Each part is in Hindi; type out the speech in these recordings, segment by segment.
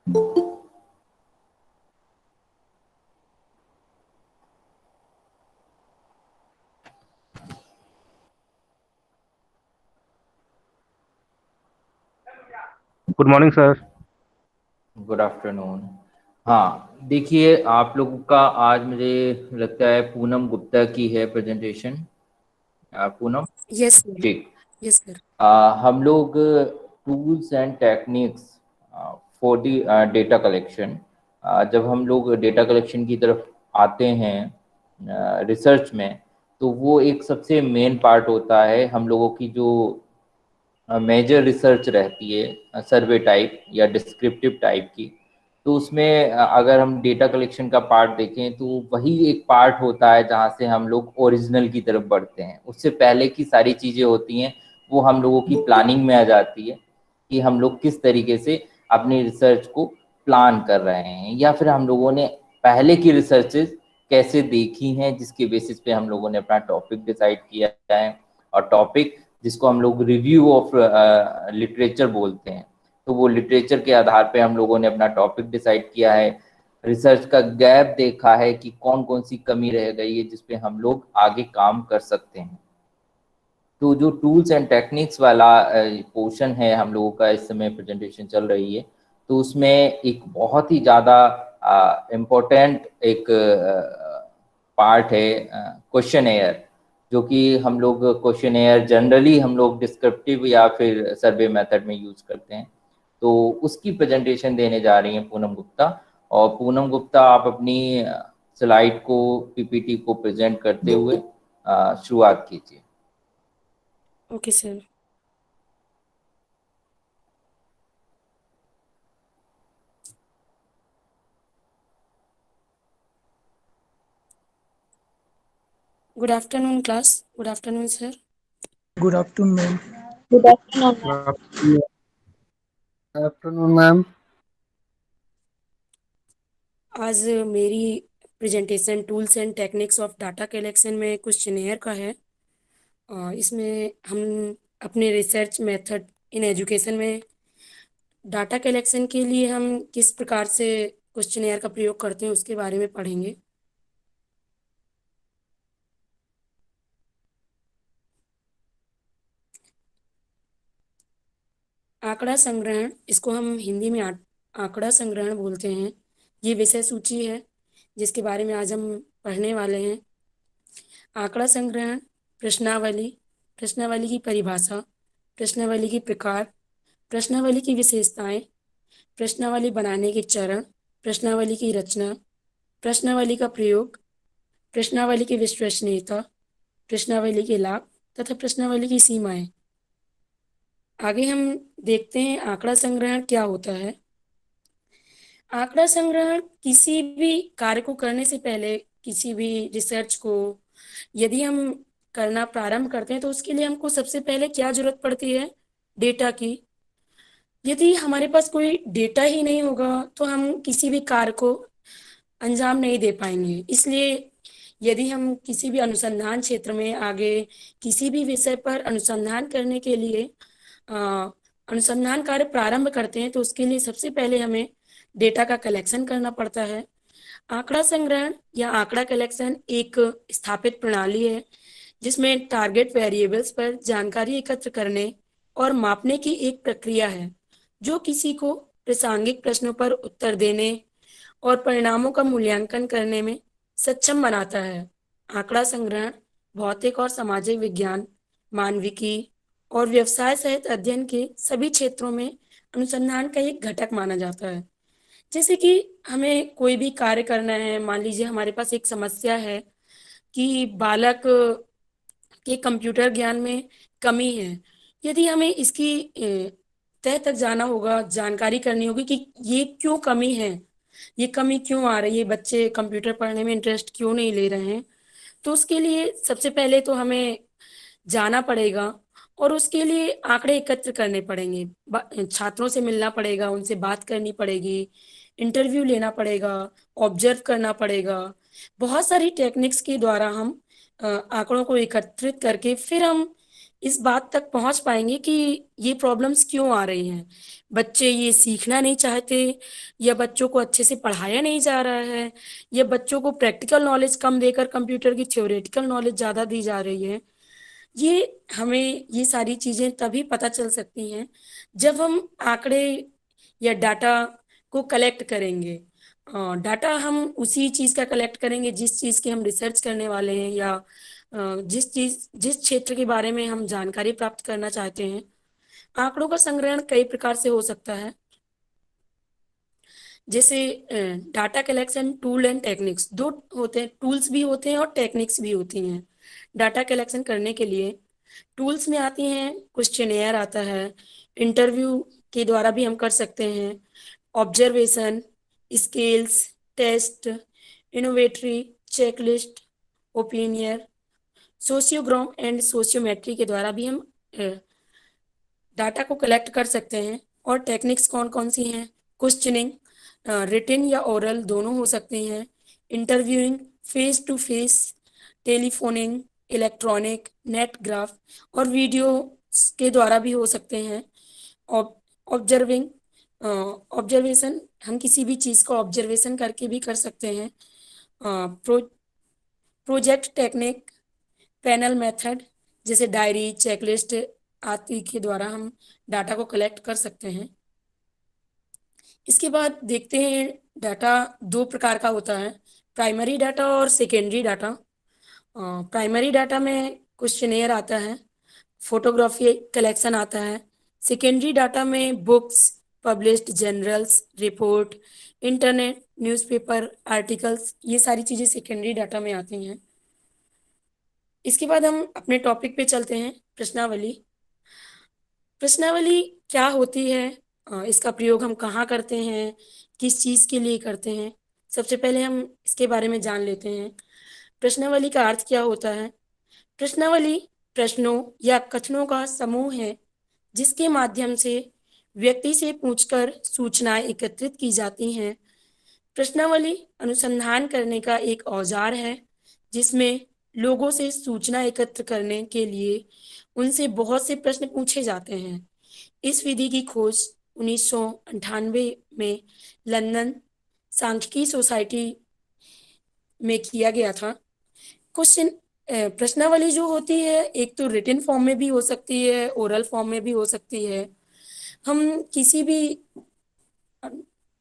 Good morning sir. Good afternoon. हाँ, देखिए आप लोगों का आज मुझे लगता है पूनम गुप्ता की है प्रेजेंटेशन। पूनम। Yes sir. ठीक। Yes sir. हम लोग tools and techniques for the data collection. जब हम लोग डेटा कलेक्शन की तरफ आते हैं रिसर्च में, तो वो एक सबसे मेन पार्ट होता है हम लोगों की जो मेजर रिसर्च रहती है सर्वे टाइप या डिस्क्रिप्टिव टाइप की। तो उसमें अगर हम डेटा कलेक्शन का पार्ट देखें तो वही एक पार्ट होता है जहाँ से हम लोग ओरिजिनल की तरफ बढ़ते हैं। उससे पहले की सारी चीज़ें होती हैं वो हम लोगों की प्लानिंग में आ जाती है कि हम लोग किस तरीके से अपनी रिसर्च को प्लान कर रहे हैं, या फिर हम लोगों ने पहले की रिसर्चेज कैसे देखी हैं जिसके बेसिस पे हम लोगों ने अपना टॉपिक डिसाइड किया है। और टॉपिक जिसको हम लोग रिव्यू ऑफ लिटरेचर बोलते हैं, तो वो लिटरेचर के आधार पे हम लोगों ने अपना टॉपिक डिसाइड किया है। रिसर्च का गैप देखा है कि कौन कौन सी कमी रह गई है जिसपे हम लोग आगे काम कर सकते हैं। तो जो टूल्स एंड टेक्निक्स वाला पोर्शन है हम लोगों का इस समय प्रेजेंटेशन चल रही है, तो उसमें एक बहुत ही ज़्यादा इम्पोर्टेंट एक पार्ट है क्वेश्चन एयर, जो कि हम लोग क्वेश्चन एयर जनरली हम लोग डिस्क्रिप्टिव या फिर सर्वे मेथड में यूज करते हैं। तो उसकी प्रेजेंटेशन देने जा रही हैं पूनम गुप्ता। और पूनम गुप्ता, आप अपनी स्लाइड को, पीपीटी को प्रेजेंट करते हुए शुरुआत कीजिए। Okay sir. Good afternoon class. Good afternoon sir. Good afternoon ma'am. Good afternoon ma'am. Afternoon ma'am. आज मेरी presentation tools and techniques of data collection में क्वेश्चनेयर का है। इसमें हम अपने रिसर्च मेथड इन एजुकेशन में डाटा कलेक्शन के लिए हम किस प्रकार से क्वेश्चनेयर का प्रयोग करते हैं उसके बारे में पढ़ेंगे। आंकड़ा संग्रहण, इसको हम हिंदी में आंकड़ा संग्रहण बोलते हैं। ये विषय सूची है जिसके बारे में आज हम पढ़ने वाले हैं। आंकड़ा संग्रहण, प्रश्नावली, प्रश्नावली की परिभाषा, प्रश्नावली की प्रकार, प्रश्नावली की विशेषताएं, प्रश्नावली बनाने के चरण, प्रश्नावली की रचना, प्रश्नावली का प्रयोग, प्रश्नावली की विश्वसनीयता, प्रश्नावली के लाभ तथा प्रश्नावली की सीमाएं। आगे हम देखते हैं आंकड़ा संग्रहण क्या होता है। आंकड़ा संग्रहण किसी भी कार्य को करने से पहले, किसी भी रिसर्च को यदि हम करना प्रारंभ करते हैं तो उसके लिए हमको सबसे पहले क्या जरूरत पड़ती है? डेटा की। यदि हमारे पास कोई डेटा ही नहीं होगा तो हम किसी भी कार्य को अंजाम नहीं दे पाएंगे। इसलिए यदि हम किसी भी अनुसंधान क्षेत्र में आगे किसी भी विषय पर अनुसंधान करने के लिए अ, अनुसंधान कार्य प्रारंभ करते हैं तो उसके लिए सबसे पहले हमें डेटा का कलेक्शन करना पड़ता है। आंकड़ा संग्रहण या आंकड़ा कलेक्शन एक स्थापित प्रणाली है जिसमें टारगेट वेरिएबल्स पर जानकारी एकत्र करने और मापने की एक प्रक्रिया है जो किसी को प्रासंगिक प्रश्नों पर उत्तर देने और परिणामों का मूल्यांकन करने में सक्षम बनाता है। आंकड़ा संग्रहण भौतिक और सामाजिक विज्ञान, मानविकी और व्यवसाय सहित अध्ययन के सभी क्षेत्रों में अनुसंधान का एक घटक माना जाता है। जैसे कि हमें कोई भी कार्य करना है, मान लीजिए हमारे पास एक समस्या है कि बालक के कंप्यूटर ज्ञान में कमी है। यदि हमें इसकी तह तक जाना होगा, जानकारी करनी होगी कि ये क्यों कमी है, ये कमी क्यों आ रही है, बच्चे कंप्यूटर पढ़ने में इंटरेस्ट क्यों नहीं ले रहे हैं, तो उसके लिए सबसे पहले तो हमें जाना पड़ेगा और उसके लिए आंकड़े एकत्र करने पड़ेंगे। छात्रों से मिलना पड़ेगा, उनसे बात करनी पड़ेगी, इंटरव्यू लेना पड़ेगा, ऑब्जर्व करना पड़ेगा। बहुत सारी टेक्निक्स के द्वारा हम आंकड़ों को एकत्रित करके फिर हम इस बात तक पहुंच पाएंगे कि ये प्रॉब्लम्स क्यों आ रही हैं। बच्चे ये सीखना नहीं चाहते, या बच्चों को अच्छे से पढ़ाया नहीं जा रहा है, या बच्चों को प्रैक्टिकल नॉलेज कम देकर कंप्यूटर की थ्योरेटिकल नॉलेज ज़्यादा दी जा रही है। ये हमें ये सारी चीज़ें तभी पता चल सकती हैं जब हम आंकड़े या डाटा को कलेक्ट करेंगे। डाटा हम उसी चीज़ का कलेक्ट करेंगे जिस चीज़ की हम रिसर्च करने वाले हैं, या जिस क्षेत्र के बारे में हम जानकारी प्राप्त करना चाहते हैं। आंकड़ों का संग्रहण कई प्रकार से हो सकता है, जैसे data collection tool and techniques. दो होते हैं, टूल्स भी होते हैं और टेक्निक्स भी होती हैं। डाटा कलेक्शन करने के लिए टूल्स में आती हैं, क्वेश्चनेयर आता है, इंटरव्यू के द्वारा भी हम कर सकते हैं, observation, scales, test, inventory, checklist, opinionnaire, sociogram and sociometry के द्वारा भी हम डाटा को कलेक्ट कर सकते हैं। और टेक्निक्स कौन कौन सी हैं? क्वेश्चनिंग, रिटन या ओरल दोनों हो सकती हैं, interviewing, face to face, telephoning, electronic, net graph और वीडियो के द्वारा भी हो सकते हैं। ऑब्जर्विंग, ऑब्जर्वेशन, हम किसी भी चीज़ को ऑब्जर्वेशन करके भी कर सकते हैं। प्रोजेक्ट टेक्निक, पैनल मेथड, जैसे डायरी, चेकलिस्ट आदि के द्वारा हम डाटा को कलेक्ट कर सकते हैं। इसके बाद देखते हैं, डाटा दो प्रकार का होता है, प्राइमरी डाटा और सेकेंडरी डाटा। प्राइमरी डाटा में क्वेश्चनेयर आता है, फोटोग्राफी कलेक्शन आता है। सेकेंडरी डाटा में books, published journals, report, internet, newspaper, articles, ये सारी चीज़ें सेकेंडरी डाटा में आती हैं। इसके बाद हम अपने टॉपिक पे चलते हैं, प्रश्नावली। प्रश्नावली क्या होती है, इसका प्रयोग हम कहाँ करते हैं, किस चीज़ के लिए करते हैं, सबसे पहले हम इसके बारे में जान लेते हैं। प्रश्नावली का अर्थ क्या होता है? प्रश्नावली प्रश्नों या कथनों का समूह है जिसके माध्यम से व्यक्ति से पूछकर सूचनाएं एकत्रित की जाती हैं। प्रश्नावली अनुसंधान करने का एक औजार है जिसमें लोगों से सूचना एकत्र करने के लिए उनसे बहुत से प्रश्न पूछे जाते हैं। इस विधि की खोज 1998 में लंदन सांख्यिकी सोसाइटी में किया गया था। क्वेश्चन प्रश्नावली जो होती है, एक तो रिटन फॉर्म में भी हो सकती है, ओरल फॉर्म में भी हो सकती है। हम किसी भी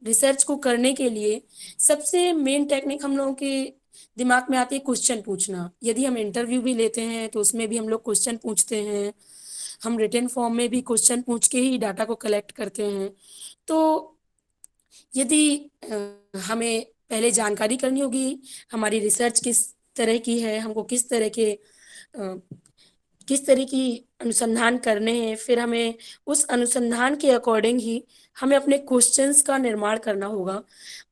रिसर्च को करने के लिए सबसे मेन टेक्निक हम लोगों के दिमाग में आती है क्वेश्चन पूछना। यदि हम इंटरव्यू भी लेते हैं तो उसमें भी हम लोग क्वेश्चन पूछते हैं। हम रिटन फॉर्म में भी क्वेश्चन पूछ के ही डाटा को कलेक्ट करते हैं। तो यदि हमें पहले जानकारी करनी होगी हमारी रिसर्च किस तरह की है, हमको किस तरह की अनुसंधान करने हैं, फिर हमें उस अनुसंधान के अकॉर्डिंग ही हमें अपने क्वेश्चंस का निर्माण करना होगा।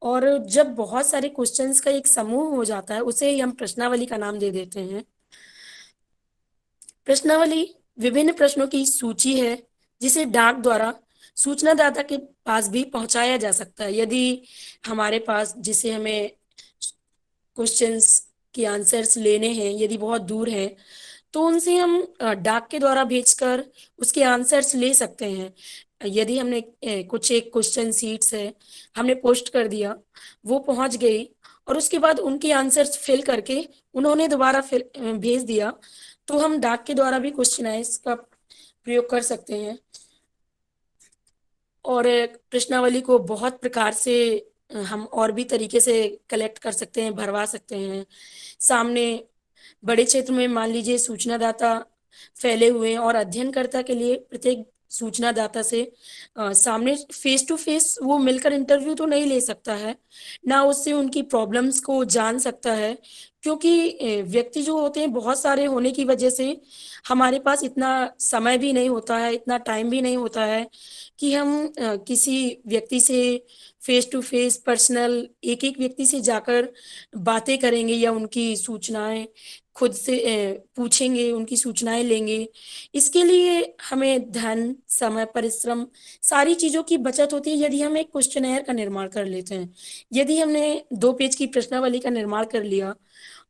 और जब बहुत सारे क्वेश्चंस का एक समूह हो जाता है उसे ही हम प्रश्नावली का नाम दे देते हैं। प्रश्नावली विभिन्न प्रश्नों की सूची है जिसे डाक द्वारा सूचनादाता के पास भी पहुंचाया जा सकता है। यदि हमारे पास जिसे हमें क्वेश्चंस के आंसर्स लेने हैं, यदि बहुत दूर हैं, तो उनसे हम डाक के द्वारा भेजकर उसके आंसर्स ले सकते हैं। यदि हमने कुछ एक क्वेश्चन सीट्स है, हमने पोस्ट कर दिया, वो पहुंच गई और उसके बाद उनके आंसर्स फिल करके उन्होंने दोबारा फिल भेज दिया, तो हम डाक के द्वारा भी क्वेश्चनाइज का प्रयोग कर सकते हैं। और प्रश्नावली को बहुत प्रकार से हम और भी तरीके से कलेक्ट कर सकते हैं, भरवा सकते हैं। सामने बड़े क्षेत्र में मान लीजिए सूचनादाता फैले हुए हैं और अध्ययनकर्ता के लिए प्रत्येक सूचनादाता से सामने फेस टू फेस वो मिलकर इंटरव्यू तो नहीं ले सकता है, ना उससे उनकी प्रॉब्लम्स को जान सकता है, क्योंकि व्यक्ति जो होते हैं बहुत सारे होने की वजह से हमारे पास इतना समय भी नहीं होता है, इतना टाइम भी नहीं होता है कि हम किसी व्यक्ति से फेस टू फेस पर्सनल एक एक व्यक्ति से जाकर बातें करेंगे या उनकी सूचनाएं खुद से पूछेंगे, उनकी सूचनाएं लेंगे। इसके लिए हमें धन, समय, परिश्रम, सारी चीजों की बचत होती है यदि हम एक क्वेश्चनेयर का निर्माण कर लेते हैं। यदि हमने 2 पेज की प्रश्नावली का निर्माण कर लिया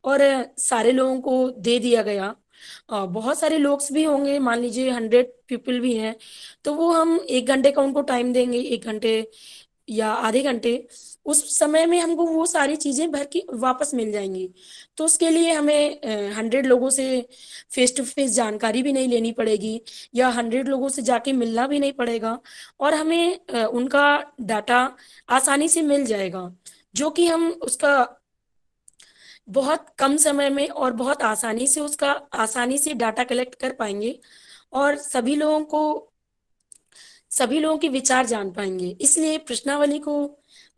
और सारे लोगों को दे दिया गया बहुत सारे लोग भी होंगे, मान लीजिए 100 पीपल भी हैं, तो वो हम 1 घंटे का उनको टाइम देंगे, 1 घंटे या आधे घंटे। उस समय में हमको वो सारी चीजें भर के वापस मिल जाएंगी। तो उसके लिए हमें 100 लोगों से फेस टू फेस जानकारी भी नहीं लेनी पड़ेगी, या 100 लोगों से जाके मिलना भी नहीं पड़ेगा, और हमें उनका डाटा आसानी से मिल जाएगा, जो कि हम उसका बहुत कम समय में और बहुत आसानी से डाटा कलेक्ट कर पाएंगे, और सभी लोगों के विचार जान पाएंगे। इसलिए प्रश्नावली को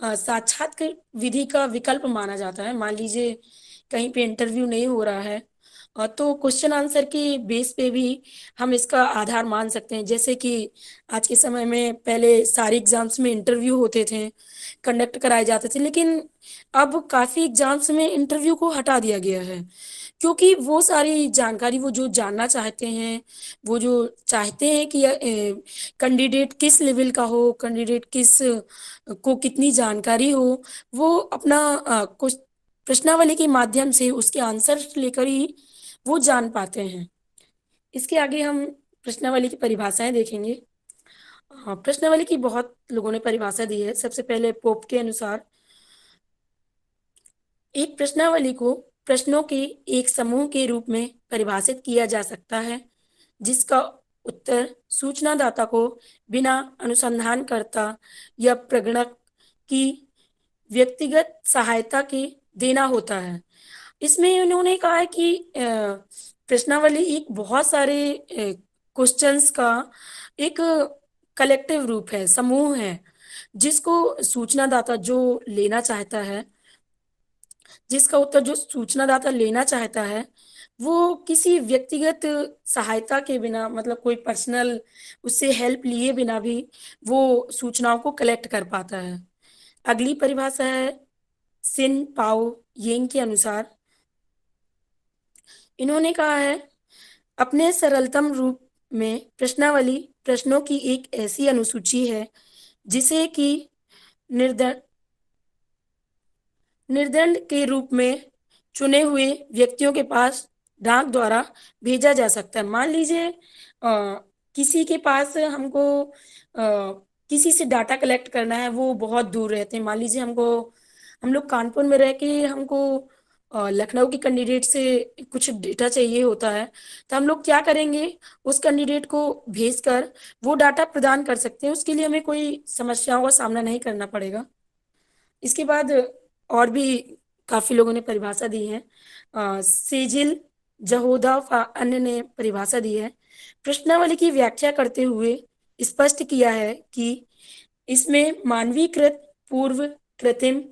साक्षात्कार विधि का विकल्प माना जाता है। मान लीजिए कहीं पे इंटरव्यू नहीं हो रहा है, तो क्वेश्चन आंसर के बेस पे भी हम इसका आधार मान सकते हैं। जैसे कि आज के समय में पहले सारे एग्जाम्स में इंटरव्यू होते थे, कंडक्ट कराए जाते थे, लेकिन अब काफी एग्जाम्स में इंटरव्यू को हटा दिया गया है, क्योंकि वो सारी जानकारी वो जो जानना चाहते हैं, वो जो चाहते हैं कि कैंडिडेट किस लेवल का हो, कैंडिडेट किस को कितनी जानकारी हो, वो अपना कुछ प्रश्नावली के माध्यम से उसके आंसर लेकर ही वो जान पाते हैं। इसके आगे हम प्रश्नावली की परिभाषाएं देखेंगे। प्रश्नावली की बहुत लोगों ने परिभाषा दी है। सबसे पहले पोप के अनुसार एक प्रश्नावली को प्रश्नों के एक समूह के रूप में परिभाषित किया जा सकता है, जिसका उत्तर सूचनादाता को बिना अनुसंधानकर्ता या प्रगणक की व्यक्तिगत सहायता के देना होता है। इसमें उन्होंने कहा है कि प्रश्नावली एक बहुत सारे क्वेश्चंस का एक कलेक्टिव रूप है, समूह है, जिसको सूचनादाता जो लेना चाहता है, जिसका उत्तर जो सूचनादाता लेना चाहता है, वो किसी व्यक्तिगत सहायता के बिना, मतलब कोई पर्सनल उससे हेल्प लिए बिना भी वो सूचनाओं को कलेक्ट कर पाता है। अगली परिभाषा है सिन पाओ येंग के अनुसार। इन्होंने कहा है अपने सरलतम रूप में प्रश्नावली प्रश्नों की एक ऐसी अनुसूची है जिसे कि निर्दंड निर्दंड के रूप में चुने हुए व्यक्तियों के पास डाक द्वारा भेजा जा सकता है। मान लीजिए किसी के पास हमको किसी से डाटा कलेक्ट करना है, वो बहुत दूर रहते हैं। मान लीजिए हम लोग कानपुर में रह के हमको लखनऊ के कैंडिडेट से कुछ डेटा चाहिए होता है, तो हम लोग क्या करेंगे, उस कैंडिडेट को भेजकर वो डाटा प्रदान कर सकते हैं। उसके लिए हमें कोई समस्याओं का सामना नहीं करना पड़ेगा। इसके बाद और भी काफी लोगों ने परिभाषा दी है। सेजिल जहोदा अन्य ने परिभाषा दी है। प्रश्नावली की व्याख्या करते हुए स्पष्ट किया है कि इसमें मानवीकृत पूर्व कृत्रिम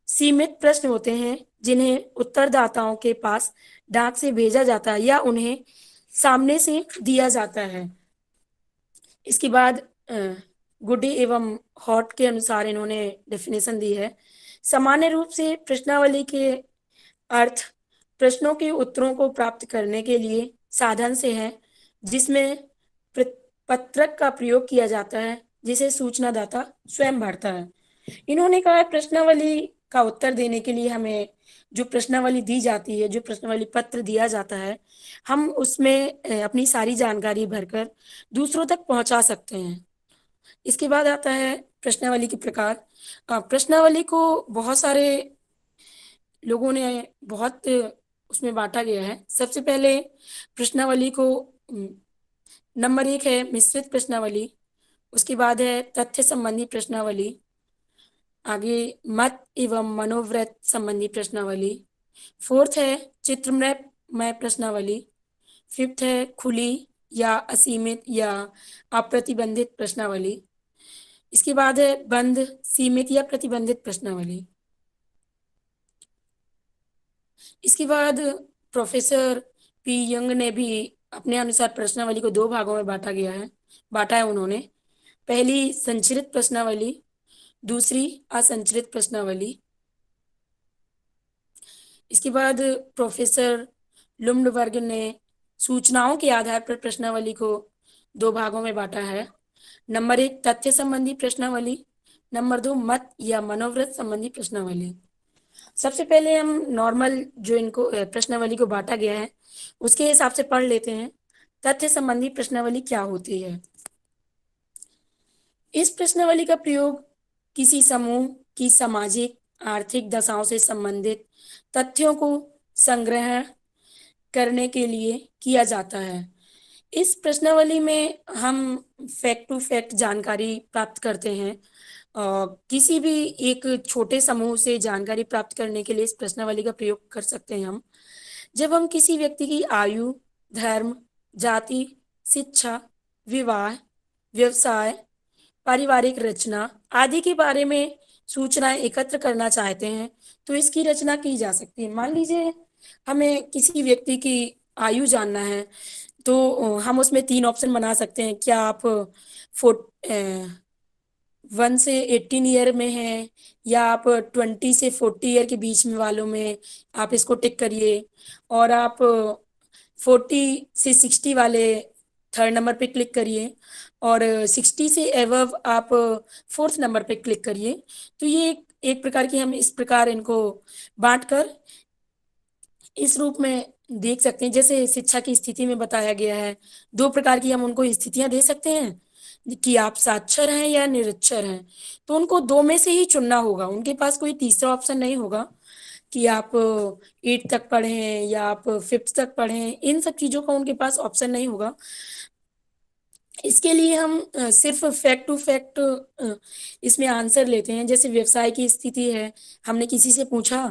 सीमित प्रश्न होते हैं, जिन्हें उत्तरदाताओं के पास डाक से भेजा जाता है या उन्हें सामने से दिया जाता है। इसके बाद गुडी एवं हॉट के अनुसार इन्होंने डेफिनेशन दी है। सामान्य रूप से प्रश्नावली के अर्थ प्रश्नों के उत्तरों को प्राप्त करने के लिए साधन से है, जिसमें पत्रक का प्रयोग किया जाता है, जिसे सूचनादाता स्वयं भरता है। इन्होंने कहा है प्रश्नावली का उत्तर देने के लिए हमें जो प्रश्नावली दी जाती है, जो प्रश्नावली पत्र दिया जाता है, हम उसमें अपनी सारी जानकारी भरकर दूसरों तक पहुंचा सकते हैं। इसके बाद आता है प्रश्नावली के प्रकार। प्रश्नावली को बहुत सारे लोगों ने बहुत उसमें बांटा गया है। सबसे पहले प्रश्नावली को नंबर 1 है मिश्रित प्रश्नावली, उसके बाद है तथ्य संबंधी प्रश्नावली, आगे मत एवं मनोव्रत संबंधी प्रश्नावली, फोर्थ है चित्रमय प्रश्नावली, फिफ्थ है खुली या असीमित या अप्रतिबंधित प्रश्नावली, इसके बाद है बंद सीमित या प्रतिबंधित प्रश्नावली। इसके बाद प्रोफेसर पी यंग ने भी अपने अनुसार प्रश्नावली को 2 भागों में बांटा है उन्होंने। पहली संचरित प्रश्नावली, दूसरी असंचरित प्रश्नावली। इसके बाद प्रोफेसर लुम्डबर्ग ने सूचनाओं के आधार पर प्रश्नावली को 2 भागों में बांटा है। नंबर 1 तथ्य संबंधी प्रश्नावली, नंबर 2 मत या मनोव्रत संबंधी प्रश्नावली। सबसे पहले हम नॉर्मल जो इनको प्रश्नावली को बांटा गया है उसके हिसाब से पढ़ लेते हैं। तथ्य संबंधी प्रश्नावली क्या होती है? इस प्रश्नावली का प्रयोग किसी समूह की सामाजिक आर्थिक दशाओं से संबंधित तथ्यों को संग्रह करने के लिए किया जाता है। इस प्रश्नावली में हम फैक्ट टू फैक्ट जानकारी प्राप्त करते हैं। किसी भी एक छोटे समूह से जानकारी प्राप्त करने के लिए इस प्रश्नावली का प्रयोग कर सकते हैं हम। जब हम किसी व्यक्ति की आयु, धर्म, जाति, शिक्षा, विवाह, व्यवसाय, पारिवारिक रचना आदि के बारे में सूचनाएं एकत्र करना चाहते हैं तो इसकी रचना की जा सकती है। मान लीजिए हमें किसी व्यक्ति की आयु जानना है तो हम उसमें 3 ऑप्शन बना सकते हैं। क्या आप 1 से 18 ईयर में हैं, या आप 20 से 40 ईयर के बीच में वालों में आप इसको टिक करिए, और आप 40 से 60 वाले 3rd नंबर पे क्लिक करिए, और 60 से एवव आप 4th नंबर पे क्लिक करिए। तो ये एक प्रकार की हम इस प्रकार इनको बांटकर इस रूप में देख सकते हैं। जैसे शिक्षा की स्थिति में बताया गया है, 2 प्रकार की हम उनको स्थितियां दे सकते हैं कि आप साक्षर हैं या निरक्षर हैं। तो उनको 2 में से ही चुनना होगा, उनके पास कोई तीसरा ऑप्शन नहीं होगा कि आप 8 तक पढ़े हैं या आप 5th तक पढ़े हैं। इन सब चीजों का उनके पास ऑप्शन नहीं होगा। इसके लिए हम सिर्फ फैक्ट टू फैक्ट इसमें आंसर लेते हैं। जैसे व्यवसाय की स्थिति है, हमने किसी से पूछा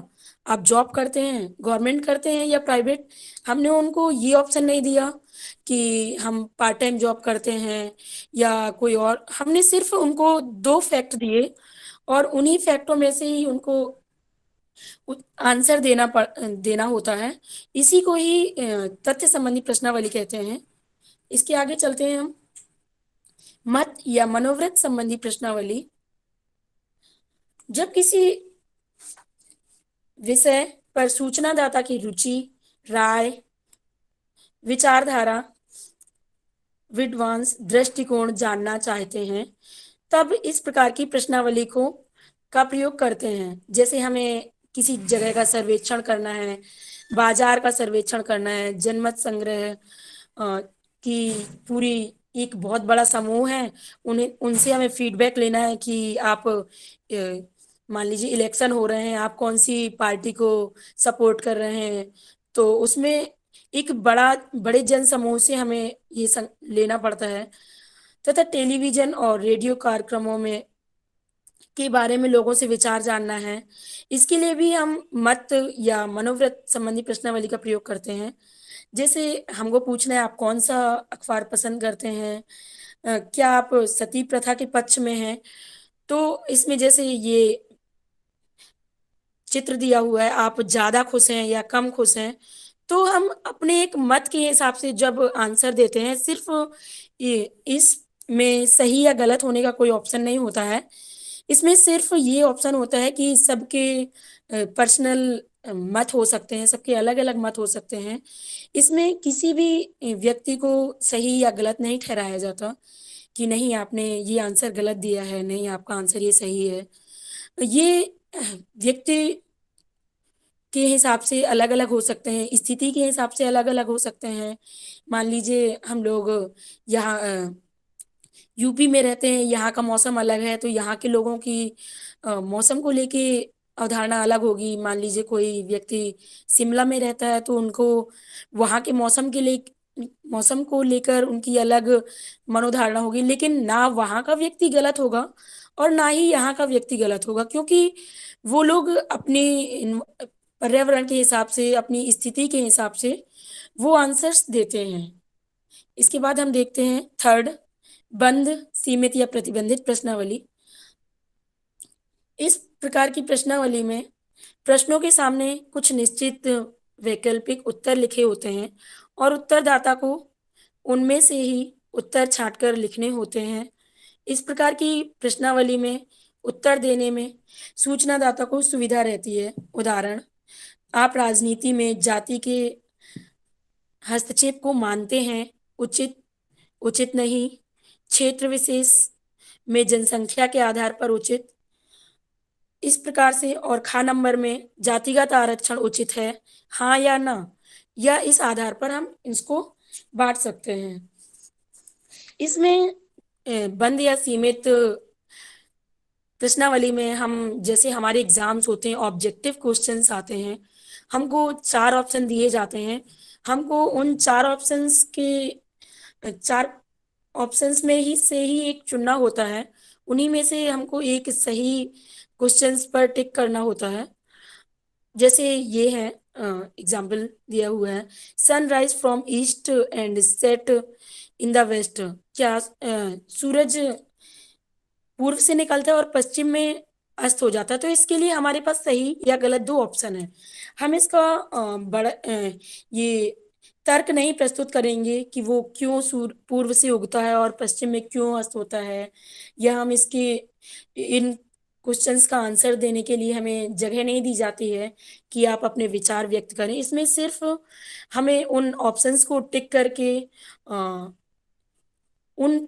आप जॉब करते हैं, गवर्नमेंट करते हैं या प्राइवेट। हमने उनको ये ऑप्शन नहीं दिया कि हम पार्ट टाइम जॉब करते हैं या कोई और। हमने सिर्फ उनको 2 फैक्ट दिए और उन्हीं फैक्टों में से ही उनको आंसर देना होता है। इसी को ही तथ्य संबंधी प्रश्नावली कहते हैं। इसके आगे चलते हैं हम। मत या मनोवृत्त संबंधी प्रश्नावली। जब किसी विषय पर सूचनादाता की रुचि, राय, विचारधारा, विद्वांस दृष्टिकोण जानना चाहते हैं तब इस प्रकार की प्रश्नावली को का प्रयोग करते हैं। जैसे हमें किसी जगह का सर्वेक्षण करना है, बाजार का सर्वेक्षण करना है, जनमत संग्रह की पूरी एक बहुत बड़ा समूह है, उन्हें उनसे हमें फीडबैक लेना है कि आप मान लीजिए इलेक्शन हो रहे हैं, आप कौन सी पार्टी को सपोर्ट कर रहे हैं। तो उसमें एक बड़े जन समूह से हमें ये लेना पड़ता है। तथा टेलीविजन और रेडियो कार्यक्रमों में के बारे में लोगों से विचार जानना है। इसके लिए भी हम मत या मनोवृत्त संबंधी प्रश्नावली का प्रयोग करते हैं। जैसे हमको पूछना है आप कौन सा अखबार पसंद करते हैं, क्या आप सती प्रथा के पक्ष में हैं। तो इसमें जैसे ये चित्र दिया हुआ है, आप ज्यादा खुश हैं या कम खुश हैं। तो हम अपने एक मत के हिसाब से जब आंसर देते हैं, सिर्फ ये इसमें सही या गलत होने का कोई ऑप्शन नहीं होता है। इसमें सिर्फ ये ऑप्शन होता है कि सबके पर्सनल मत हो सकते हैं, सबके अलग अलग मत हो सकते हैं। इसमें किसी भी व्यक्ति को सही या गलत नहीं ठहराया जाता कि नहीं आपने ये आंसर गलत दिया है, नहीं आपका आंसर ये सही है। ये व्यक्ति के हिसाब से अलग अलग हो सकते हैं, स्थिति के हिसाब से अलग अलग हो सकते हैं। मान लीजिए हम लोग यहाँ यूपी में रहते हैं, यहाँ का मौसम अलग है, तो यहाँ के लोगों की मौसम को लेके अवधारणा अलग होगी। मान लीजिए कोई व्यक्ति शिमला में रहता है तो उनको वहाँ के मौसम को लेकर उनकी अलग मनोधारणा होगी। लेकिन ना वहाँ का व्यक्ति गलत होगा और ना ही यहाँ का व्यक्ति गलत होगा, क्योंकि वो लोग अपनी पर्यावरण के हिसाब से, अपनी स्थिति के हिसाब से वो आंसर्स देते हैं। इसके बाद हम देखते हैं 3rd, बंद, सीमित या प्रतिबंधित प्रश्नावली। इस प्रकार की प्रश्नावली में प्रश्नों के सामने कुछ निश्चित वैकल्पिक उत्तर लिखे होते हैं और उत्तरदाता को उनमें से ही उत्तर छांटकर लिखने होते हैं। इस प्रकार की प्रश्नावली में उत्तर देने में सूचनादाता को सुविधा रहती है। उदाहरण, आप राजनीति में जाति के हस्तक्षेप को मानते हैं? उचित, उचित नहीं। क्षेत्र विशेष में जनसंख्या के आधार पर उचित। इस प्रकार से। और खा नंबर में जातिगत आरक्षण उचित है, हाँ या ना। या इस आधार पर हम इसको बांट सकते हैं। इसमें बंद या सीमित प्रश्नावली में हम, जैसे हमारे एग्जाम्स होते हैं, ऑब्जेक्टिव क्वेश्चंस आते हैं, हमको 4 ऑप्शन दिए जाते हैं। हमको उन 4 ऑप्शंस के 4 ऑप्शंस में ही से ही एक चुनना होता है। उन्हीं में से हमको एक सही क्वेश्चंस पर टिक करना होता है। जैसे ये है, एग्जाम्पल दिया हुआ है, sunrise from east and set in the west. क्या सूरज पूर्व से निकलता है और पश्चिम में अस्त हो जाता है? तो इसके लिए हमारे पास सही या गलत 2 ऑप्शन है। हम इसका ये तर्क नहीं प्रस्तुत करेंगे कि वो क्यों सूर्य पूर्व से उगता है और पश्चिम में क्यों अस्त होता है, या हम इसके इन क्वेश्चंस का आंसर देने के लिए हमें जगह नहीं दी जाती है कि आप अपने विचार व्यक्त करें। इसमें सिर्फ हमें उन ऑप्शंस को टिक करके उन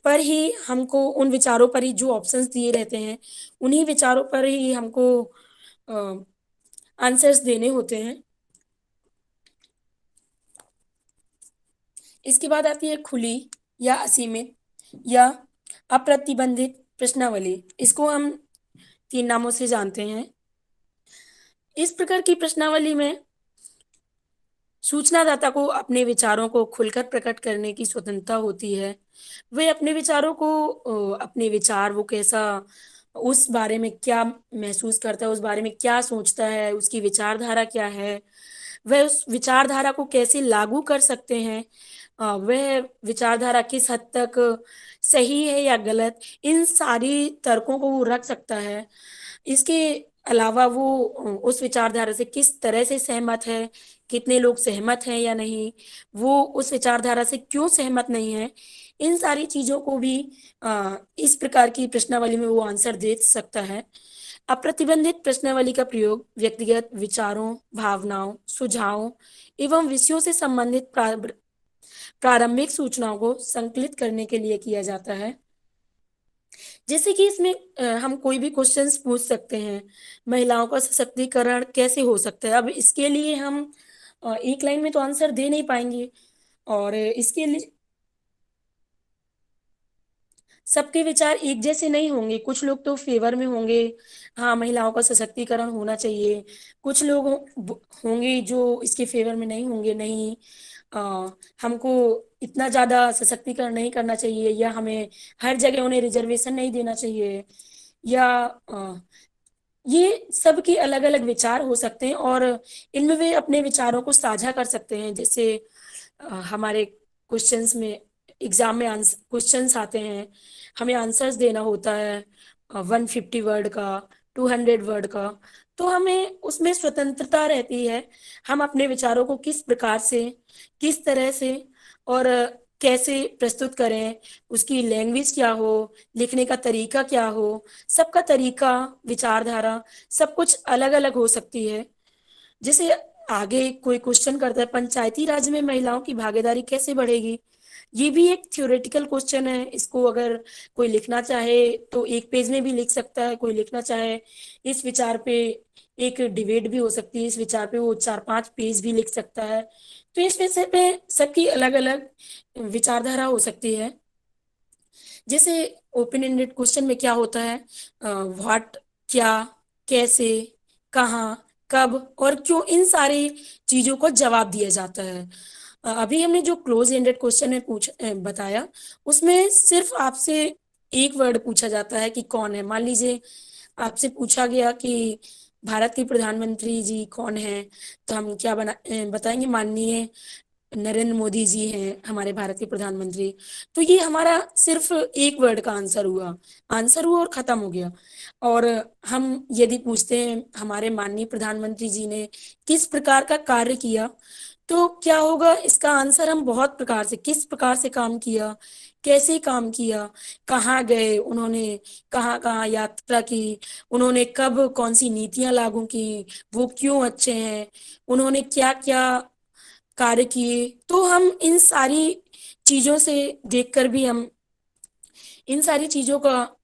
पर ही हमको, उन विचारों पर ही जो ऑप्शंस दिए रहते हैं उन्हीं विचारों पर ही हमको आंसर्स देने होते हैं। इसके बाद आती है खुली या असीमित या अप्रतिबंधित प्रश्नावली। इसको हम 3 नामों से जानते हैं। इस प्रकार की प्रश्नावली में सूचनादाता को अपने विचारों को खुलकर प्रकट करने की स्वतंत्रता होती है। वे अपने विचारों को, अपने विचार वो कैसा, उस बारे में क्या महसूस करता है, उस बारे में क्या सोचता है, उसकी विचारधारा क्या है, वह उस विचारधारा को कैसे लागू कर सकते हैं, वह विचारधारा किस हद तक सही है या गलत, इन सारी तर्कों को वो रख सकता है। इसके अलावा वो उस विचारधारा से किस तरह से सहमत है, कितने लोग सहमत हैं या नहीं, वो उस विचारधारा से क्यों सहमत नहीं है, इन सारी चीजों को भी इस प्रकार की प्रश्नावली में वो आंसर दे सकता है। अप्रतिबंधित प्रश्नावली का प्रयोग व्यक्तिगत विचारों, भावनाओं, सुझावों एवं विषयों से संबंधित प्रारंभिक सूचनाओं को संकलित करने के लिए किया जाता है। जैसे कि इसमें हम कोई भी क्वेश्चंस पूछ सकते हैं, महिलाओं का सशक्तिकरण कैसे हो सकता है? अब इसके लिए हम एक लाइन में तो आंसर दे नहीं पाएंगे, और इसके लिए सबके विचार एक जैसे नहीं होंगे। कुछ लोग तो फेवर में होंगे, हाँ महिलाओं का सशक्तिकरण होना चाहिए। कुछ लोग होंगे जो इसके फेवर में नहीं होंगे, नहीं आ, हमको इतना ज्यादा सशक्तिकरण नहीं करना चाहिए, या हमें हर जगह उन्हें रिजर्वेशन नहीं देना चाहिए, या ये सबके अलग अलग विचार हो सकते हैं और इनमें वे अपने विचारों को साझा कर सकते हैं। जैसे हमारे क्वेश्चंस में, एग्जाम में क्वेश्चंस आते हैं, हमें आंसर्स देना होता है 150 वर्ड का, 200 वर्ड का। तो हमें उसमें स्वतंत्रता रहती है, हम अपने विचारों को किस प्रकार से, किस तरह से और कैसे प्रस्तुत करें, उसकी लैंग्वेज क्या हो, लिखने का तरीका क्या हो, सबका तरीका, विचारधारा सब कुछ अलग अलग हो सकती है। जैसे आगे कोई क्वेश्चन करता है, पंचायती राज में महिलाओं की भागीदारी कैसे बढ़ेगी? ये भी एक थ्योरेटिकल क्वेश्चन है। इसको अगर कोई लिखना चाहे तो एक पेज में भी लिख सकता है, कोई लिखना चाहे इस विचार पे एक डिबेट भी हो सकती है, इस विचार पे वो 4-5 पेज भी लिख सकता है। तो इस विषय पे सबकी अलग अलग विचारधारा हो सकती है। जैसे ओपन एंडेड क्वेश्चन में क्या होता है, व्हाट, क्या, कैसे, कहाँ, कब और क्यों, इन सारी चीजों को जवाब दिया जाता है। अभी हमने जो क्लोज एंडेड क्वेश्चन में बताया, उसमें सिर्फ आपसे एक वर्ड पूछा जाता है कि कौन है। मान लीजिए आपसे पूछा गया कि भारत के प्रधानमंत्री जी कौन है, तो हम क्या बताएंगे, माननीय नरेंद्र मोदी जी हैं हमारे भारत के प्रधानमंत्री। तो ये हमारा सिर्फ एक वर्ड का आंसर हुआ, आंसर हुआ और खत्म हो गया। और हम यदि पूछते हैं हमारे माननीय प्रधानमंत्री जी ने किस प्रकार का कार्य किया, तो क्या होगा, इसका आंसर हम बहुत प्रकार से, किस प्रकार से काम किया, कैसे काम किया, कहाँ गए उन्होंने, कहाँ कहाँ यात्रा की, उन्होंने कब कौन सी नीतियां लागू की, वो क्यों अच्छे हैं, उन्होंने क्या क्या कार्य किए। तो हम इन सारी चीजों से देखकर भी हम इन सारी चीजों का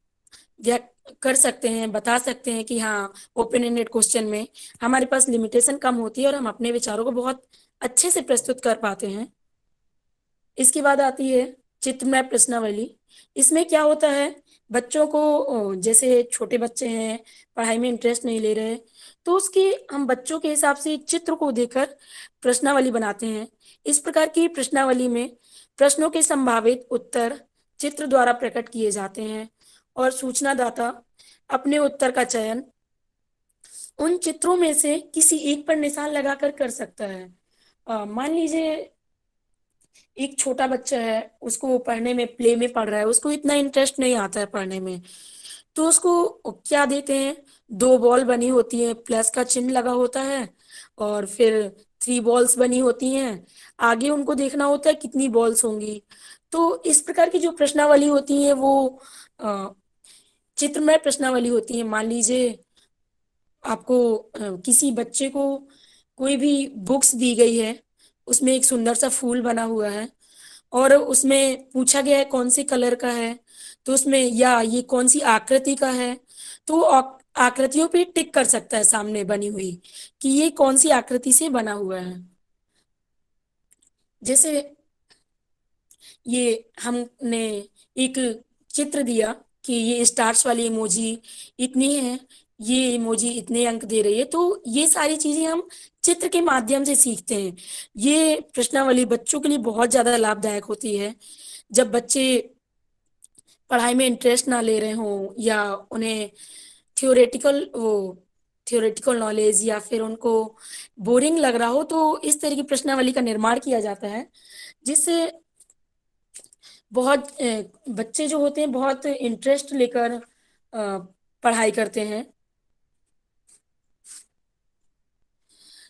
कर सकते हैं, बता सकते हैं कि हाँ, ओपन एंडेड क्वेश्चन में हमारे पास लिमिटेशन कम होती है और हम अपने विचारों को बहुत अच्छे से प्रस्तुत कर पाते हैं। इसके बाद आती है चित्रमय प्रश्नावली। इसमें क्या होता है, बच्चों को जैसे छोटे बच्चे हैं, पढ़ाई में इंटरेस्ट नहीं ले रहे, तो उसकी हम बच्चों के हिसाब से चित्र को देखकर प्रश्नावली बनाते हैं। इस प्रकार की प्रश्नावली में प्रश्नों के संभावित उत्तर चित्र द्वारा प्रकट किए जाते हैं और सूचनादाता अपने उत्तर का चयन उन चित्रों में से किसी एक पर निशान लगाकर कर सकता है। मान लीजिए एक छोटा बच्चा है, उसको पढ़ने में, प्ले में पढ़ रहा है, उसको इतना इंटरेस्ट नहीं आता है पढ़ने में, तो उसको क्या देते हैं, दो बॉल बनी होती है, प्लस का चिन्ह लगा होता है, और फिर थ्री बॉल्स बनी होती हैं, आगे उनको देखना होता है कितनी बॉल्स होंगी। तो इस प्रकार की जो प्रश्नावली होती है वो अ, चित्रमय प्रश्नावली होती है। मान लीजिए आपको किसी बच्चे को कोई भी बुक्स दी गई है, उसमें एक सुंदर सा फूल बना हुआ है और उसमें पूछा गया है कौन से कलर का है, तो उसमें या ये कौन सी आकृति का है, तो वो आकृतियों पे टिक कर सकता है सामने बनी हुई कि ये कौन सी आकृति से बना हुआ है। जैसे ये हमने एक चित्र दिया कि ये स्टार्स वाली इमोजी इतनी है, ये इमोजी इतने अंक दे रही है, तो ये सारी चीजें हम चित्र के माध्यम से सीखते हैं। ये प्रश्नावली बच्चों के लिए बहुत ज्यादा लाभदायक होती है। जब बच्चे पढ़ाई में इंटरेस्ट ना ले रहे हों या उन्हें थियोरेटिकल वो थियोरेटिकल नॉलेज या फिर उनको बोरिंग लग रहा हो, तो इस तरह की प्रश्नावली का निर्माण किया जाता है, जिससे बहुत बच्चे जो होते हैं बहुत इंटरेस्ट लेकर पढ़ाई करते हैं।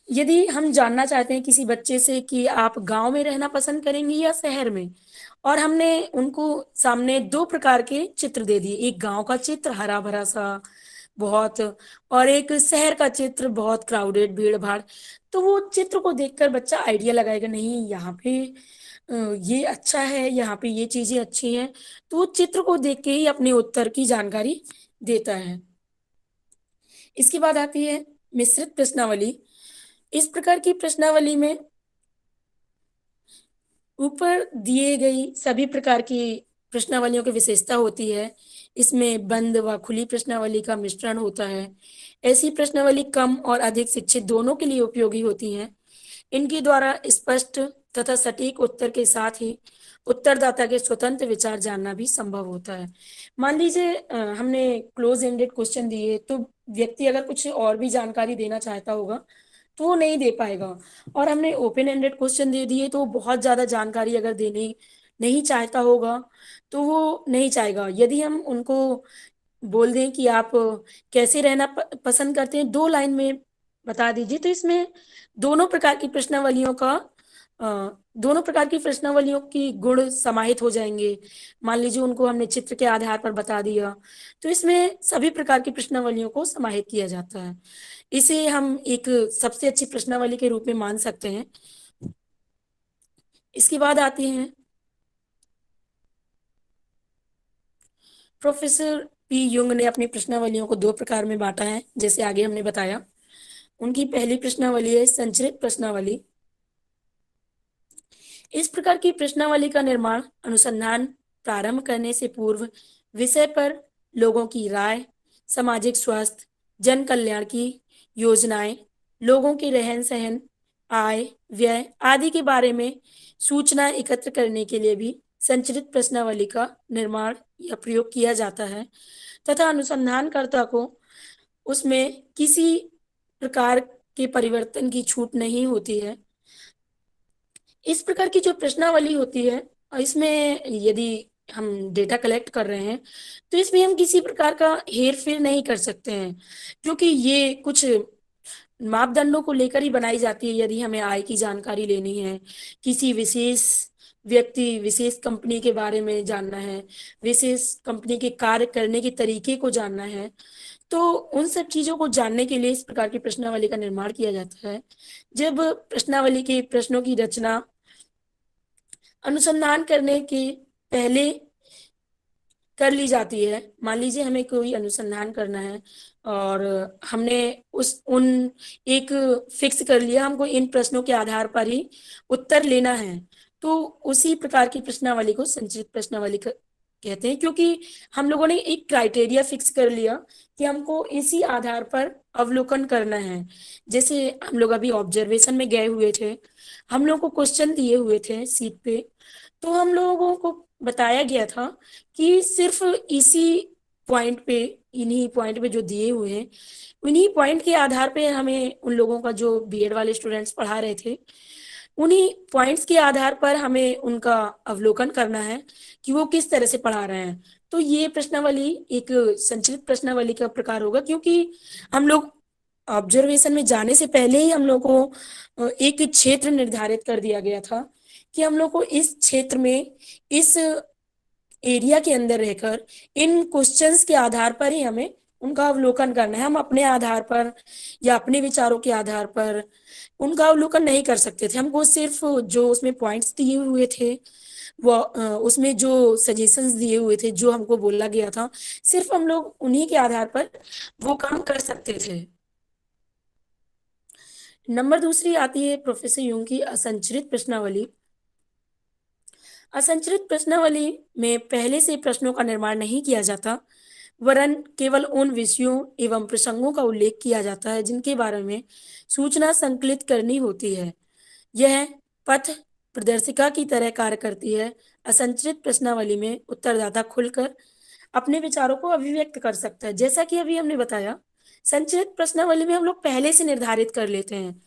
यदि हम जानना चाहते हैं किसी बच्चे से कि आप गांव में रहना पसंद करेंगे या शहर में, और हमने उनको सामने दो प्रकार के चित्र दे दिए, एक गांव का चित्र हरा भरा सा बहुत, और एक शहर का चित्र बहुत क्राउडेड भीड़ भाड़, तो वो चित्र को देखकर बच्चा आइडिया लगाएगा, नहीं यहाँ पे ये अच्छा है, यहाँ पे ये चीजें अच्छी हैं, तो वो चित्र को देख के ही अपने उत्तर की जानकारी देता है। इसके बाद आती है मिश्रित प्रश्नावली। इस प्रकार की प्रश्नावली में ऊपर दिए गई सभी प्रकार की प्रश्नावलियों की विशेषता होती है। इसमें बंद व खुली प्रश्नावली का मिश्रण होता है। ऐसी प्रश्नावली कम और अधिक शिक्षित दोनों के लिए उपयोगी होती हैं। इनके द्वारा स्पष्ट तथा सटीक उत्तर के साथ ही उत्तरदाता के स्वतंत्र विचार जानना भी संभव होता है। मान लीजिए हमने क्लोज एंडेड क्वेश्चन दिए, तो व्यक्ति अगर कुछ और भी जानकारी देना चाहता होगा तो वो नहीं दे पाएगा, और हमने ओपन एंडेड क्वेश्चन दे दिए तो वो बहुत ज्यादा जानकारी अगर देनी नहीं चाहता होगा तो वो नहीं चाहेगा। यदि हम उनको बोल दें कि आप कैसे रहना पसंद करते हैं, दो लाइन में बता दीजिए, तो इसमें दोनों प्रकार की प्रश्नावलियों का दोनों प्रकार की प्रश्नावलियों की गुण समाहित हो जाएंगे। मान लीजिए उनको हमने चित्र के आधार पर बता दिया, तो इसमें सभी प्रकार की प्रश्नावलियों को समाहित किया जाता है। इसे हम एक सबसे अच्छी प्रश्नावली के रूप में मान सकते हैं। इसके बाद आती हैं प्रोफेसर पी युंग ने अपनी प्रश्नावलियों को दो प्रकार में बांटा है, जैसे आगे हमने बताया। उनकी पहली प्रश्नावली है संचरित प्रश्नावली। इस प्रकार की प्रश्नावली का निर्माण अनुसंधान प्रारंभ करने से पूर्व विषय पर लोगों की राय, सामाजिक स्वास्थ्य, जन कल्याण की योजनाएं, लोगों के रहन सहन, आय व्यय आदि के बारे में सूचना एकत्र करने के लिए भी संचरित प्रश्नावली का निर्माण या प्रयोग किया जाता है, तथा अनुसंधानकर्ता को उसमें किसी प्रकार के परिवर्तन की छूट नहीं होती है। इस प्रकार की जो प्रश्नावली होती है, इसमें यदि हम डेटा कलेक्ट कर रहे हैं तो इसमें हम किसी प्रकार का हेर फेर नहीं कर सकते हैं, क्योंकि ये कुछ मापदंडों को लेकर ही बनाई जाती है। यदि हमें आय की जानकारी लेनी है, किसी विशेष व्यक्ति विशेष कंपनी के बारे में जानना है, विशेष कंपनी के कार्य करने के तरीके को जानना है, तो उन सब चीजों को जानने के लिए इस प्रकार की प्रश्नावली का निर्माण किया जाता है। जब प्रश्नावली के प्रश्नों की रचना अनुसंधान करने के पहले कर ली जाती है। मान लीजिए हमें कोई अनुसंधान करना है और हमने उस उन एक फिक्स कर लिया, हमको इन प्रश्नों के आधार पर ही उत्तर लेना है, तो उसी प्रकार की प्रश्नावली को संचित प्रश्नावली कहते हैं, क्योंकि हम लोगों ने एक क्राइटेरिया फिक्स कर लिया कि हमको इसी आधार पर अवलोकन करना है। जैसे हम लोग अभी ऑब्जर्वेशन में गए हुए थे, हम लोग को क्वेश्चन दिए हुए थे सीट पे, तो हम लोगों को बताया गया था कि सिर्फ इसी पॉइंट पे, इन्हीं पॉइंट पे जो दिए हुए हैं, उन्हीं पॉइंट के आधार पे हमें उन लोगों का, जो बीएड वाले स्टूडेंट्स पढ़ा रहे थे, उन्हीं पॉइंट्स के आधार पर हमें उनका अवलोकन करना है कि वो किस तरह से पढ़ा रहे हैं। तो ये प्रश्नावली एक संचलित प्रश्नावली का प्रकार होगा, क्योंकि हम लोग ऑब्जर्वेशन में जाने से पहले ही हम लोग को एक क्षेत्र निर्धारित कर दिया गया था कि हम लोग को इस क्षेत्र में, इस एरिया के अंदर रहकर इन क्वेश्चंस के आधार पर ही हमें उनका अवलोकन करना है। हम अपने आधार पर या अपने विचारों के आधार पर उनका अवलोकन नहीं कर सकते थे। हमको सिर्फ जो उसमें पॉइंट्स दिए हुए थे, वो उसमें जो सजेशंस दिए हुए थे, जो हमको बोला गया था, सिर्फ हम लोग उन्हीं के आधार पर वो काम कर सकते थे। नंबर दूसरी आती है प्रोफेसर यूंग की असंरचित प्रश्नावली। असंरचित प्रश्नावली में पहले से प्रश्नों का निर्माण नहीं किया जाता, वरन केवल उन विषयों एवं प्रसंगों का उल्लेख किया जाता है जिनके बारे में सूचना संकलित करनी होती है। यह पथ प्रदर्शिका की तरह कार्य करती है। असंरचित प्रश्नावली में उत्तरदाता खुलकर अपने विचारों को अभिव्यक्त कर सकता है। जैसा कि अभी हमने बताया, संचलित प्रश्नावली में हम लोग पहले से निर्धारित कर लेते हैं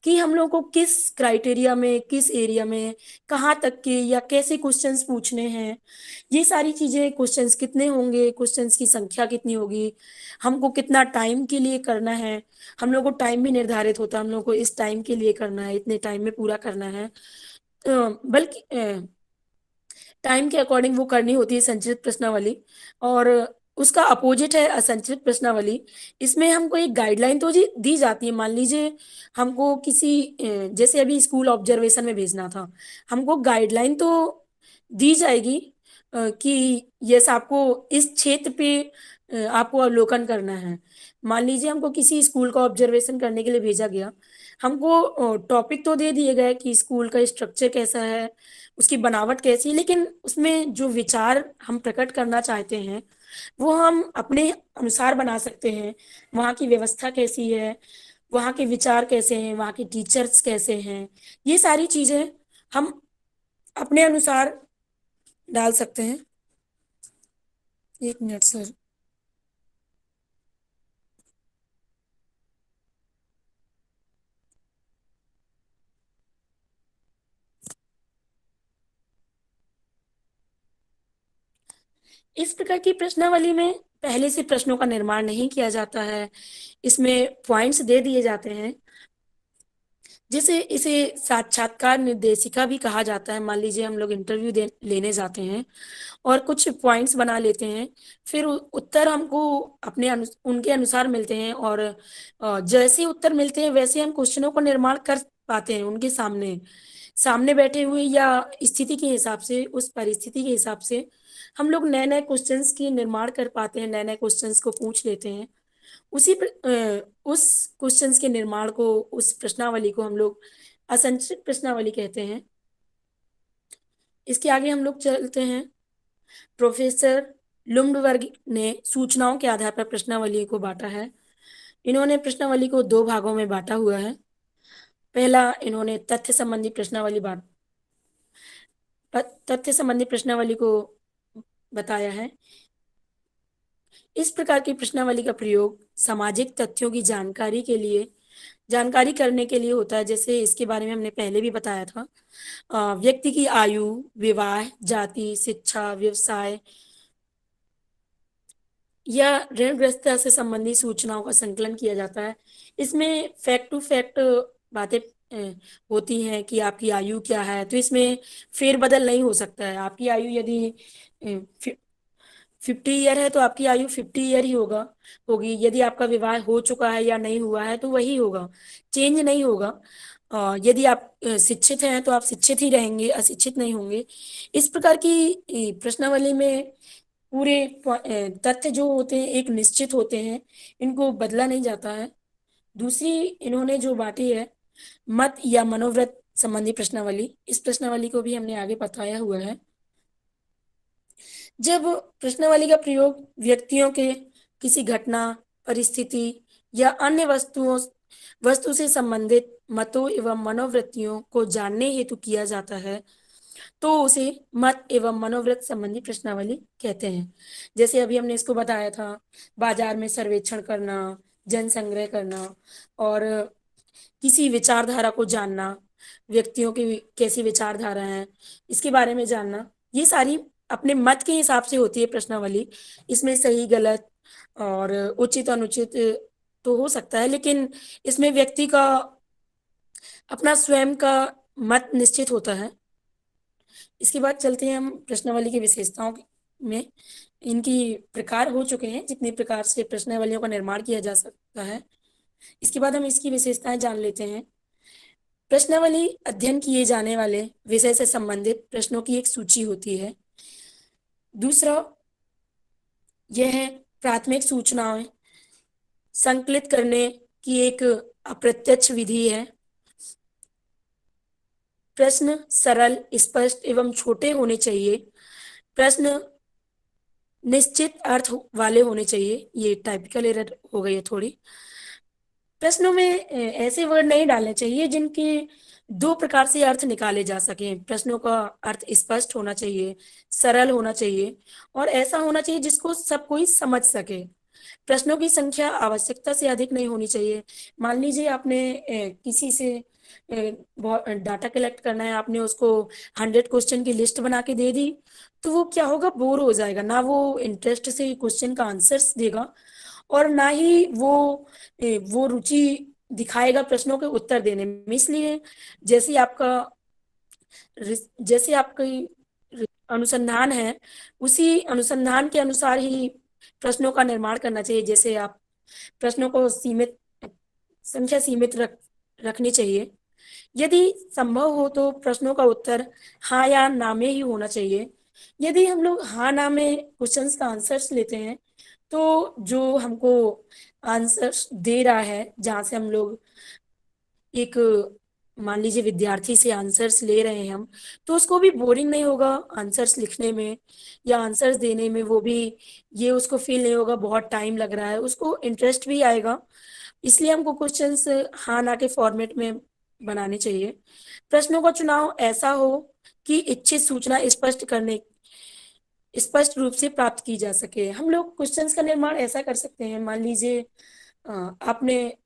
कि हम लोग को किस क्राइटेरिया में, किस एरिया में, कहाँ तक के या कैसे क्वेश्चंस पूछने हैं, ये सारी चीजें, क्वेश्चंस कितने होंगे, क्वेश्चंस की संख्या कितनी होगी, हमको कितना टाइम के लिए करना है। हम लोग को टाइम भी निर्धारित होता है, हम लोग को इस टाइम के लिए करना है, इतने टाइम में पूरा करना है। बल्कि टाइम के अकॉर्डिंग वो करनी होती है संचित प्रश्नावली। और उसका अपोजिट है असंचित प्रश्नावली। इसमें हमको एक गाइडलाइन तो जी दी जाती है। मान लीजिए हमको किसी जैसे अभी स्कूल ऑब्जर्वेशन में भेजना था, हमको गाइडलाइन तो दी जाएगी कि यस, आपको इस क्षेत्र पे आपको अवलोकन करना है। मान लीजिए हमको किसी स्कूल का ऑब्जर्वेशन करने के लिए भेजा गया, हमको टॉपिक तो दे दिए गए कि स्कूल का स्ट्रक्चर कैसा है, उसकी बनावट कैसी है, लेकिन उसमें जो विचार हम प्रकट करना चाहते हैं वो हम अपने अनुसार बना सकते हैं। वहाँ की व्यवस्था कैसी है, वहाँ के विचार कैसे हैं, वहाँ के टीचर्स कैसे हैं, ये सारी चीजें हम अपने अनुसार डाल सकते हैं। एक मिनट सर। इस प्रकार की प्रश्नावली में पहले से प्रश्नों का निर्माण नहीं किया जाता है, इसमें पॉइंट्स दे दिए जाते हैं। जैसे इसे साक्षात्कार निर्देशिका भी कहा जाता है। मान लीजिए हम लोग इंटरव्यू लेने जाते हैं और कुछ पॉइंट्स बना लेते हैं, फिर उत्तर हमको अपने उनके अनुसार मिलते हैं, और जैसे उत्तर मिलते हैं वैसे हम क्वेश्चनों को निर्माण कर पाते हैं उनके सामने, सामने बैठे हुए, या स्थिति के हिसाब से, उस परिस्थिति के हिसाब से हम लोग नए नए क्वेश्चंस की निर्माण कर पाते हैं, नए नए क्वेश्चंस को पूछ लेते हैं। उस क्वेश्चंस के निर्माण को, उस प्रश्नावली को हम लोग असंरचित प्रश्नावली कहते हैं। इसके आगे हम लोग चलते हैं। प्रोफेसर लुम्डवर्ग ने सूचनाओं के आधार पर प्रश्नावली को बांटा है। इन्होंने प्रश्नावली को दो भागों में बांटा हुआ है। पहला, इन्होंने तथ्य संबंधी प्रश्नावली को बताया है। इस प्रकार की प्रश्नावली का प्रयोग सामाजिक तथ्यों की जानकारी करने के लिए होता है। जैसे इसके बारे में हमने पहले भी बताया था। व्यक्ति की आयु, विवाह, जाति, शिक्षा, व्यवसाय या ऋणग्रस्तता से संबंधित सूचनाओं का संकलन किया जाता है। इसमें फैक्ट टू फैक्ट बातें होती हैं कि आपकी आयु क्या है, तो इसमें फेरबदल नहीं हो सकता है। आपकी आयु यदि 50 ईयर है तो आपकी आयु 50 ईयर ही होगी। यदि आपका विवाह हो चुका है या नहीं हुआ है तो वही होगा, चेंज नहीं होगा। यदि आप शिक्षित हैं तो आप शिक्षित ही रहेंगे, अशिक्षित नहीं होंगे। इस प्रकार की प्रश्नावली में पूरे तथ्य जो होते हैं एक निश्चित होते हैं, इनको बदला नहीं जाता है। दूसरी इन्होंने जो बांटी है मत या मनोव्रत संबंधी प्रश्नावली, इस प्रश्नावली को भी हमने आगे बताया हुआ है। जब प्रश्नावली का प्रयोग व्यक्तियों के किसी घटना, परिस्थिति या अन्य वस्तु से संबंधित मतों एवं मनोवृत्तियों को जानने हेतु किया जाता है, तो उसे मत एवं मनोव्रत संबंधी प्रश्नावली कहते हैं। जैसे अभी हमने इसको बताया था, बाजार में सर्वेक्षण करना, जन संग्रह करना और किसी विचारधारा को जानना, व्यक्तियों की कैसी विचारधारा है इसके बारे में जानना, ये सारी अपने मत के हिसाब से होती है प्रश्नावली। इसमें सही गलत और उचित अनुचित तो हो सकता है, लेकिन इसमें व्यक्ति का अपना स्वयं का मत निश्चित होता है। इसके बाद चलते हैं हम प्रश्नावली की विशेषताओं में। इनकी प्रकार हो चुके हैं, जितने प्रकार से प्रश्नावलियों का निर्माण किया जा सकता है। इसके बाद हम इसकी विशेषताएं जान लेते हैं। प्रश्नावली अध्ययन किए जाने वाले विषय से संबंधित प्रश्नों की एक सूची होती है। दूसरा, यह है प्राथमिक सूचनाएं संकलित करने की एक अप्रत्यक्ष विधि है। प्रश्न सरल, स्पष्ट एवं छोटे होने चाहिए। प्रश्न निश्चित अर्थ वाले होने चाहिए। ये टाइपिकल एरर हो गई है थोड़ी। प्रश्नों में ऐसे वर्ड नहीं डालने चाहिए जिनके दो प्रकार से अर्थ निकाले जा सके। प्रश्नों का अर्थ स्पष्ट होना चाहिए, सरल होना चाहिए और ऐसा होना चाहिए जिसको सब कोई समझ सके। प्रश्नों की संख्या आवश्यकता से अधिक नहीं होनी चाहिए। मान लीजिए आपने किसी से बहुत डाटा कलेक्ट करना है, आपने उसको 100 क्वेश्चन की लिस्ट बना के दे दी, तो वो क्या होगा, बोर हो जाएगा ना, वो इंटरेस्ट से क्वेश्चन का आंसर्स देगा और ना ही वो रुचि दिखाएगा प्रश्नों के उत्तर देने में। इसलिए जैसे आपका जैसे आपकी अनुसंधान है, उसी अनुसंधान के अनुसार ही प्रश्नों का निर्माण करना चाहिए। जैसे आप प्रश्नों को सीमित रखनी चाहिए। यदि संभव हो तो प्रश्नों का उत्तर हाँ या ना में ही होना चाहिए। यदि हम लोग हाँ ना में क्वेश्चंस का आंसर्स लेते हैं, तो जो हमको आंसर्स दे रहा है, जहाँ से हम लोग एक मान लीजिए विद्यार्थी से आंसर्स ले रहे हैं हम, तो उसको भी बोरिंग नहीं होगा आंसर्स लिखने में या आंसर्स देने में। वो भी ये उसको फील नहीं होगा बहुत टाइम लग रहा है, उसको इंटरेस्ट भी आएगा। इसलिए हमको क्वेश्चंस हाँ ना के फॉर्मेट में बनाने चाहिए। प्रश्नों का चुनाव ऐसा हो कि इच्छित सूचना स्पष्ट रूप से प्राप्त की जा सके। हम लोग क्वेश्चंस का निर्माण ऐसा कर सकते हैं, मान लीजिए आपने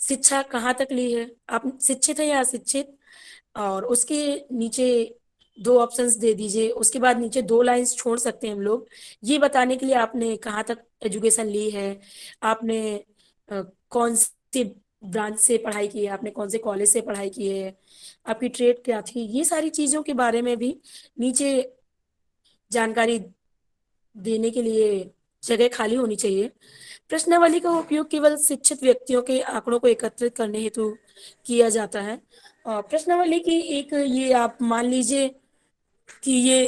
शिक्षा कहाँ तक ली है, आप शिक्षित है या अशिक्षित, और उसके नीचे दो ऑप्शंस दे दीजिए। उसके बाद नीचे दो लाइंस छोड़ सकते हैं हम लोग, ये बताने के लिए आपने कहाँ तक एजुकेशन ली है, आपने कौन सी ब्रांच से पढ़ाई की है, आपने कौन से कॉलेज से पढ़ाई की है, आपकी ट्रेड क्या थी। ये सारी चीजों के बारे में भी नीचे जानकारी देने के लिए जगह खाली होनी चाहिए। प्रश्नावली का उपयोग केवल शिक्षित व्यक्तियों के आंकड़ों को एकत्रित करने हेतु किया जाता है। और प्रश्नावली की एक ये आप मान लीजिए कि ये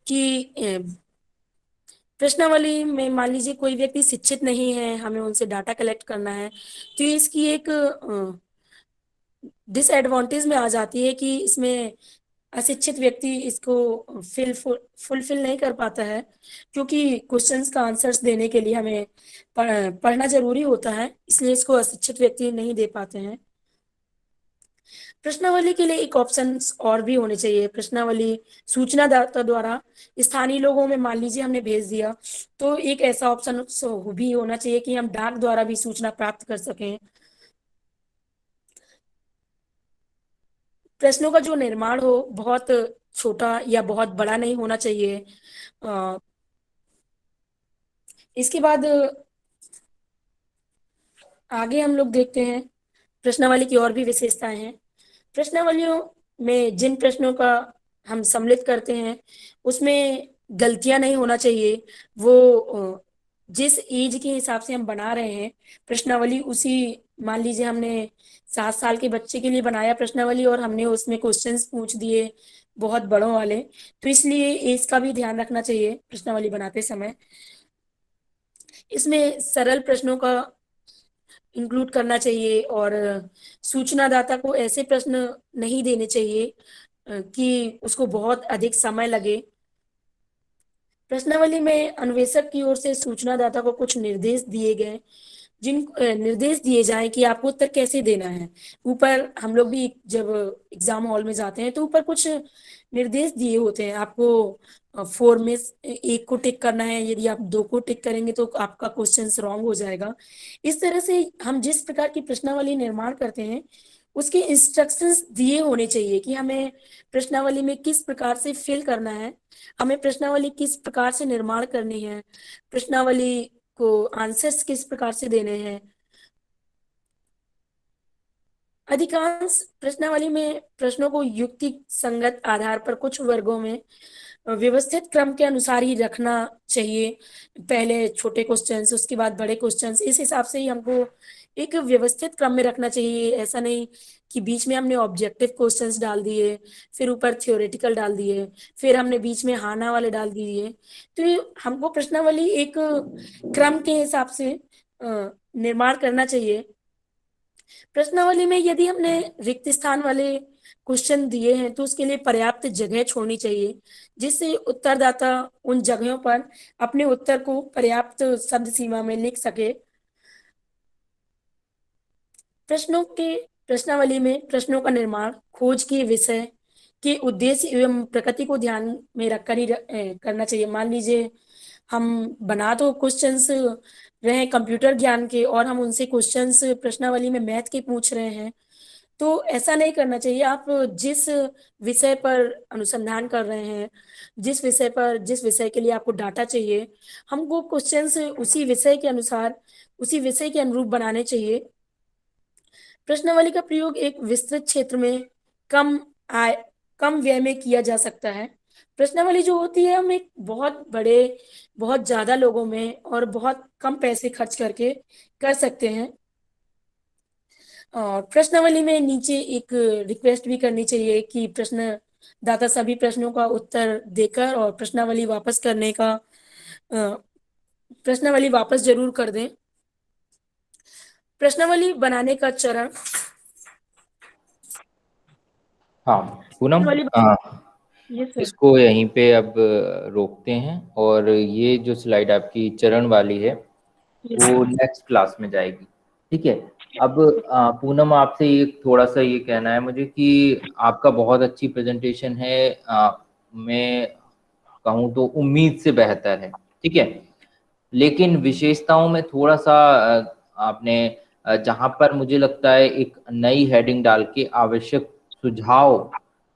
कि प्रश्नावली में मान लीजिए कोई व्यक्ति शिक्षित नहीं है, हमें उनसे डाटा कलेक्ट करना है, तो इसकी एक डिसएडवांटेज में आ जाती है कि इसमें अशिक्षित व्यक्ति इसको फुलफिल नहीं कर पाता है, क्योंकि क्वेश्चंस का आंसर्स देने के लिए हमें पढ़ना जरूरी होता है, इसलिए इसको अशिक्षित व्यक्ति नहीं दे पाते हैं। प्रश्नावली के लिए एक ऑप्शन और भी होने चाहिए। प्रश्नावली सूचनादाता द्वारा स्थानीय लोगों में मान लीजिए हमने भेज दिया, तो एक ऐसा ऑप्शन भी होना चाहिए कि हम डाक द्वारा भी सूचना प्राप्त कर सकें। प्रश्नों का जो निर्माण हो बहुत छोटा या बहुत बड़ा नहीं होना चाहिए। इसके बाद आगे हम लोग देखते हैं प्रश्नावली की और भी विशेषताएं हैं। प्रश्नावलियों में जिन प्रश्नों का हम सम्मिलित करते हैं उसमें गलतियां नहीं होना चाहिए। वो जिस एज के हिसाब से हम बना रहे हैं प्रश्नावली, उसी मान लीजिए हमने 7 साल के बच्चे के लिए बनाया प्रश्नावली और हमने उसमें क्वेश्चंस पूछ दिए बहुत बड़ों वाले, तो इसलिए एज का भी ध्यान रखना चाहिए प्रश्नावली बनाते समय। इसमें सरल प्रश्नों का इंक्लूड करना चाहिए और सूचनादाता को ऐसे प्रश्न नहीं देने चाहिए कि उसको बहुत अधिक समय लगे। प्रश्नावली में अन्वेषक की ओर से सूचनादाता को कुछ निर्देश दिए गए, जिन निर्देश दिए जाएं कि आपको उत्तर कैसे देना है। ऊपर हम लोग भी जब एग्जाम हॉल में जाते हैं तो ऊपर कुछ निर्देश दिए होते हैं, आपको 4 में 1 को टिक करना है, यदि आप 2 को टिक करेंगे तो आपका क्वेश्चन रॉन्ग हो जाएगा। इस तरह से हम जिस प्रकार की प्रश्नावली निर्माण करते हैं उसके इंस्ट्रक्शंस दिए होने चाहिए कि हमें प्रश्नावली में किस प्रकार से फिल करना है, हमें प्रश्नावली किस प्रकार से निर्माण करनी है, प्रश्नावली को आंसर्स किस प्रकार से देने हैं। अधिकांश प्रश्नावली में प्रश्नों को युक्ति संगत आधार पर कुछ वर्गों में व्यवस्थित क्रम के अनुसार ही रखना चाहिए। पहले छोटे क्वेश्चंस, उसके बाद बड़े क्वेश्चंस, इस हिसाब से ही हमको एक व्यवस्थित क्रम में रखना चाहिए। ऐसा नहीं कि बीच में हमने ऑब्जेक्टिव क्वेश्चंस डाल दिए, फिर ऊपर थ्योरेटिकल डाल दिए, फिर हमने बीच में हाँ ना वाले डाल दिए। तो ये हमको प्रश्नावली एक क्रम के हिसाब से निर्माण करना चाहिए। प्रश्नावली में यदि हमने रिक्त स्थान वाले क्वेश्चन दिए हैं तो उसके लिए पर्याप्त जगह छोड़नी चाहिए, जिससे उत्तरदाता उन जगहों पर अपने उत्तर को पर्याप्त शब्द सीमा में लिख सके। प्रश्नों के प्रश्नावली में प्रश्नों का निर्माण खोज के विषय के उद्देश्य एवं प्रकृति को ध्यान में रखकर ही करना चाहिए। मान लीजिए हम बना तो क्वेश्चंस रहे हैं कंप्यूटर ज्ञान के और हम उनसे क्वेश्चंस प्रश्नावली में मैथ के पूछ रहे हैं, तो ऐसा नहीं करना चाहिए। आप जिस विषय पर अनुसंधान कर रहे हैं, जिस विषय के लिए आपको डाटा चाहिए, हमको क्वेश्चंस उसी विषय के अनुसार, उसी विषय के अनुरूप बनाने चाहिए। प्रश्नावली का प्रयोग एक विस्तृत क्षेत्र में कम आय कम व्यय में किया जा सकता है। प्रश्नावली जो होती है हम एक बहुत ज्यादा लोगों में और बहुत कम पैसे खर्च करके कर सकते हैं। और प्रश्नावली में नीचे एक रिक्वेस्ट भी करनी चाहिए कि प्रश्नदाता सभी प्रश्नों का उत्तर देकर और प्रश्नावली वापस जरूर कर दें। प्रश्नावली बनाने का चरण। हाँ पूनम, प्रश्नावली यस सर। इसको यहीं पे अब रोकते हैं और ये जो स्लाइड आपकी चरण वाली है यस वो नेक्स्ट क्लास में जाएगी। ठीक है। अब पूनम, आपसे एक थोड़ा सा ये कहना है मुझे कि आपका बहुत अच्छी प्रेजेंटेशन है, मैं कहूँ तो उम्मीद से बेहतर है। ठीक है। लेकिन विशेषताओं में थोड़ा सा आपने जहाँ पर मुझे लगता है एक नई हेडिंग डाल के आवश्यक सुझाव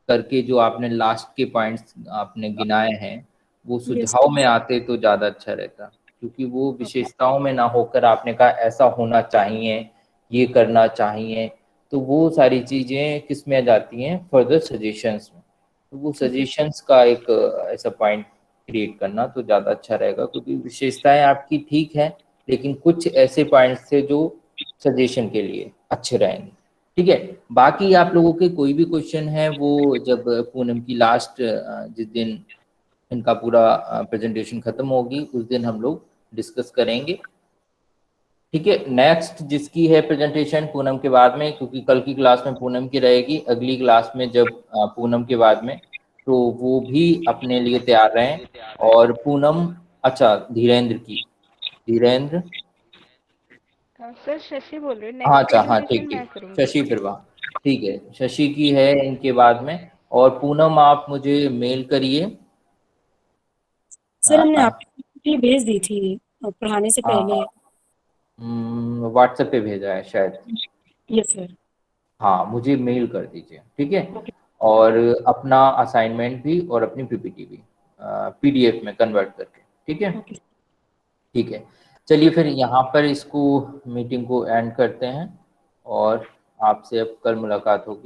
करके जो आपने लास्ट के पॉइंट्स आपने गिनाए हैं वो यस सुझाव में आते तो ज़्यादा अच्छा रहता, क्योंकि वो विशेषताओं में ना होकर आपने कहा ऐसा होना चाहिए, ये करना चाहिए, तो वो सारी चीज़ें किस में आ जाती हैं, फर्दर सजेशंस में। तो वो सजेशंस का एक ऐसा पॉइंट क्रिएट करना तो ज़्यादा अच्छा रहेगा, क्योंकि विशेषताएं आपकी ठीक है लेकिन कुछ ऐसे पॉइंट्स थे जो सजेशन के लिए अच्छे रहेंगे। ठीक है। बाकी आप लोगों के कोई भी क्वेश्चन है वो जब पूनम की लास्ट जिस दिन इनका पूरा प्रेजेंटेशन खत्म होगी उस दिन हम लोग डिस्कस करेंगे। ठीक है। नेक्स्ट जिसकी है प्रेजेंटेशन पूनम के बाद में, क्योंकि कल की क्लास में पूनम की रहेगी, अगली क्लास में जब पूनम के बाद में, तो वो भी अपने लिए तैयार रहें। और पूनम, अच्छा धीरेन्द्र सर शशि बोल रहे हाँ, नेक्स्ट अच्छा, हाँ, प्रेजेंटेशन ठीक मैं ठीक, करूंगी। शशि फिरवा। ठीक है, शशि की है इनके बाद में। और पूनम आप मुझे मेल करिए। सर हमने आपको भेज दी थी पढ़ाने से पहले। व्हाट्सएप पे भेजा है शायद। Yes sir. हाँ, मुझे मेल कर दीजिए। ठीक है। ओके। और अपना असाइनमेंट भी और अपनी पीपीटी भी पीडीएफ में कन्वर्ट करके। ठीक है। ओके। ठीक है। चलिए फिर यहाँ पर इसको मीटिंग को एंड करते हैं और आपसे अब कल मुलाकात होगी।